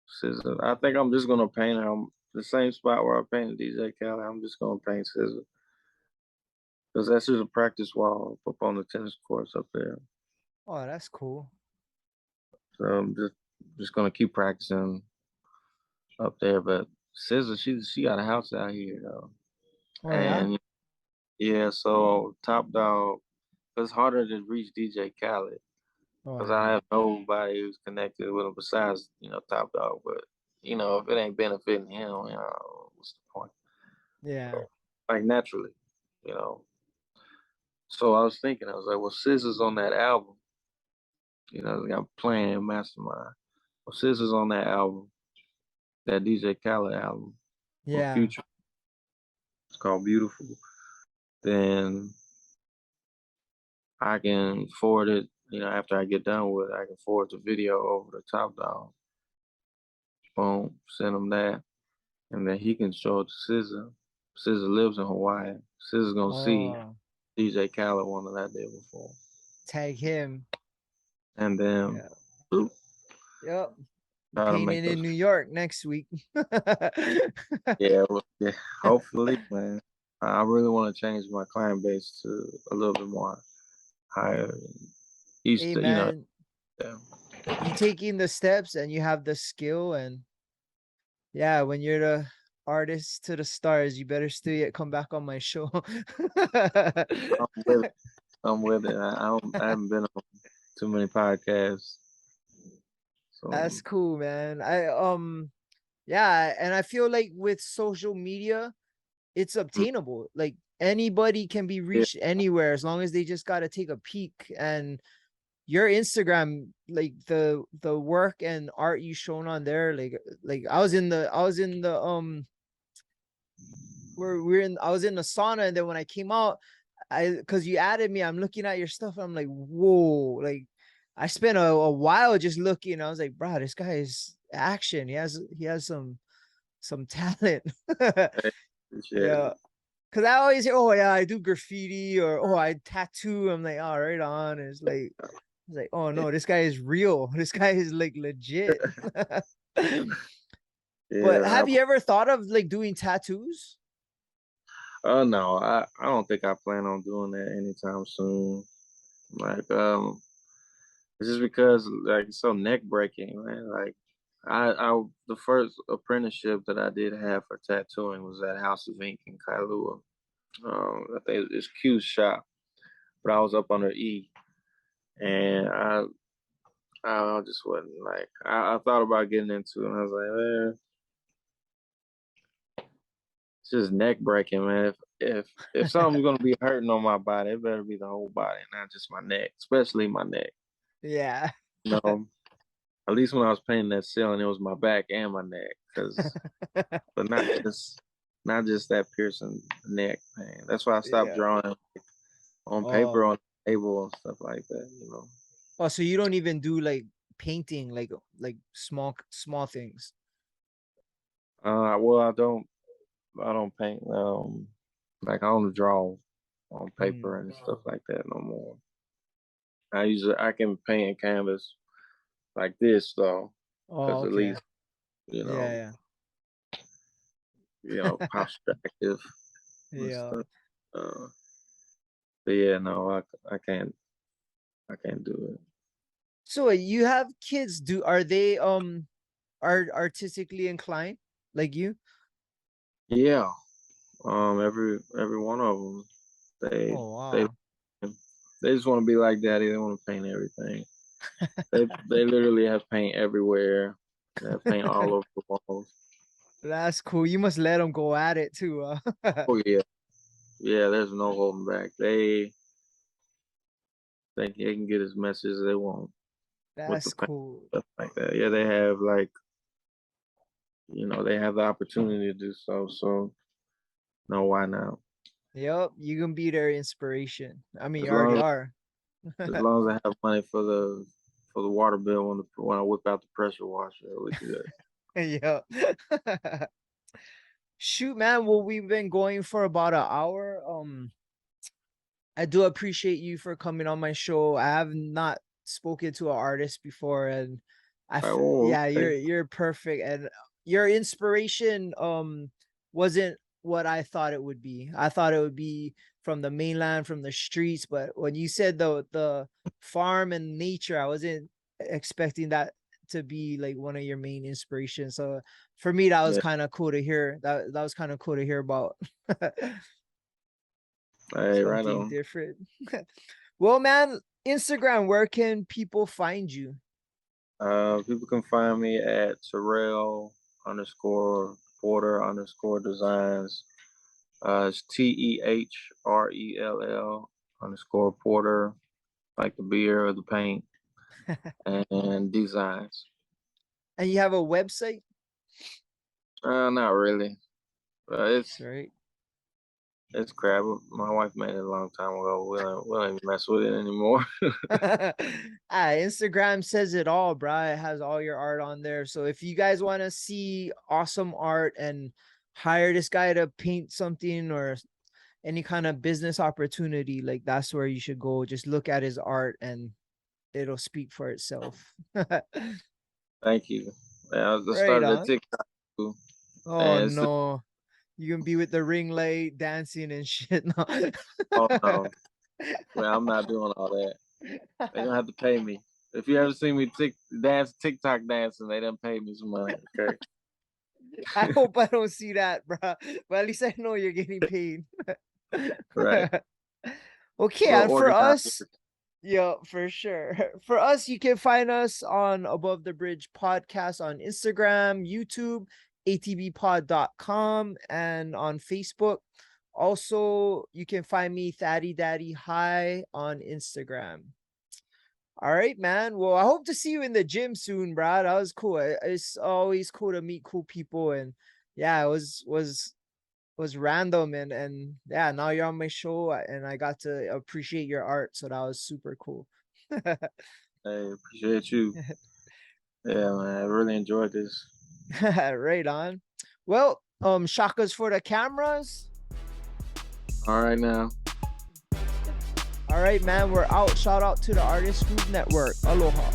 Scissor. I think I'm just gonna paint him the same spot where I painted DJ Khaled. I'm just gonna paint scissor because that's just a practice wall up on the tennis courts up there. Oh, that's cool. So I'm just gonna keep practicing up there. But scissor, she got a house out here though, Oh yeah. and yeah. So Top Dog, it's harder to reach DJ Khaled Oh because I yeah. have nobody who's connected with him besides Top Dog. But if it ain't benefiting him, what's the point? Yeah. like naturally, you know. So I was thinking, I was like, well, Scissors on that album, I'm playing Mastermind. Well, Scissors on that album, that DJ Khaled album or Yeah. Future, it's called Beautiful. Then I can forward it, after I get done with it, I can forward the video over to Top Dog. Boom, send him that. And then he can show it to SZA. SZA lives in Hawaii. SZA's gonna see Oh, DJ Khaled one that I did before. tag him. And then Yeah. boop, Yep. try to make Painting in those. New York next week. Yeah, well, yeah. Hopefully, man. I really want to change my client base to a little bit more higher. Hey East, man, yeah. you taking the steps and you have the skill, and yeah, when you're the artist to the stars, you better still yet come back on my show. I'm with it. I'm with it. I haven't been on too many podcasts, so That's cool, man. Yeah, and I feel like with social media, it's mm, obtainable. Like anybody can be yeah, reached anywhere as long as they just got to take a peek. And your Instagram, like the work and art you shown on there, like I was in the we're in I was in the sauna, and then when I came out, because you added me, I'm looking at your stuff, I'm like, whoa, like I spent a while just looking. I was like, bro, this guy is action. He has some talent. appreciate Yeah. it. Cause I always hear, oh yeah, I do graffiti, or oh I tattoo. I'm like, oh, right on. It's like, oh Yeah, no, this guy is real. This guy is like legit. But yeah. have you ever thought of like doing tattoos? No, I don't think I plan on doing that anytime soon. Like, it's just because like it's so neck breaking, man. Like, I the first apprenticeship that I did have for tattooing was at House of Ink in Kailua. I think it's Q's shop, but I was up under E, and I just wasn't like I thought about getting into it, and I was like, man, it's just neck breaking, man. If something's gonna be hurting on my body, it better be the whole body, not just my neck, especially my neck. Yeah. You know, at least when I was painting that ceiling, it was my back and my neck, but not just that piercing neck pain. That's why I stopped Yeah. drawing on paper Oh. on the table and stuff like that. Oh, so you don't even do like painting, like small things. Well, I don't paint. Like I don't draw on Mm. paper and stuff like that no more. I can paint in canvas like this though, Oh, because at okay. least you know Yeah, abstractive yeah. and Yeah. stuff. Uh, but yeah, no, I can't do it. So you have kids, do are they are artistically inclined like you? Yeah, every one of them, they Oh they wow. they just want to be like daddy. They want to paint everything. They literally have paint everywhere. They have paint all over the walls. That's cool. You must let them go at it too. Oh yeah, yeah. There's no holding back. They can get as messy as they want with the That's paint cool. stuff like that. Yeah, they have like they have the opportunity to do so. So no, why not? Yep, you can be their inspiration. I mean, As you already long are. as long as I have money for the water bill when I whip out the pressure washer, we good. Yeah. Shoot, man. Well, we've been going for about an hour. I do appreciate you for coming on my show. I have not spoken to an artist before, and Oh, yeah, okay. you're perfect, and your inspiration wasn't what I thought it would be. I thought it would be from the mainland, from the streets, but when you said the farm and nature, I wasn't expecting that to be like one of your main inspirations. So for me, that was Yeah. kind of cool to hear. That was kind of cool to hear about. Hey, right Something on. different. Well, man, Instagram, where can people find you? People can find me at Tehrell _Porter _designs It's Tehrell_Porter, like the beer or the paint, and designs. And you have a website? Not really. That's right. It's crap. My wife made it a long time ago. We don't even mess with it anymore. Instagram says it all, bro. It has all your art on there. So if you guys want to see awesome art and hire this guy to paint something or any kind of business opportunity, like that's where you should go. Just look at his art and it'll speak for itself. Thank you. Yeah, I Right started a on. TikTok too, Oh and it's no. You can be with the ring light dancing and shit. No. oh no, man, I'm not doing all that. They gonna have to pay me. If you ever see me TikTok dancing, they done pay me some money. Okay, I hope I don't see that, bro. But at least I know you're getting paid. right. Okay, Well, and for organized. us, yeah, for sure. For us, you can find us on Above the Bridge podcast on Instagram, YouTube, atbpod.com, and on Facebook. Also, you can find me Thaddy Daddy High on Instagram. All right, man. Well, I hope to see you in the gym soon, bro. That was cool. It's always cool to meet cool people, and yeah, it was random, and yeah, now you're on my show, and I got to appreciate your art, so that was super cool. Hey, appreciate you. Yeah, man, I really enjoyed this. Right on. Well, shakas for the cameras. All right now. All right, man. We're out. Shout out to the Artist Group Network. Aloha.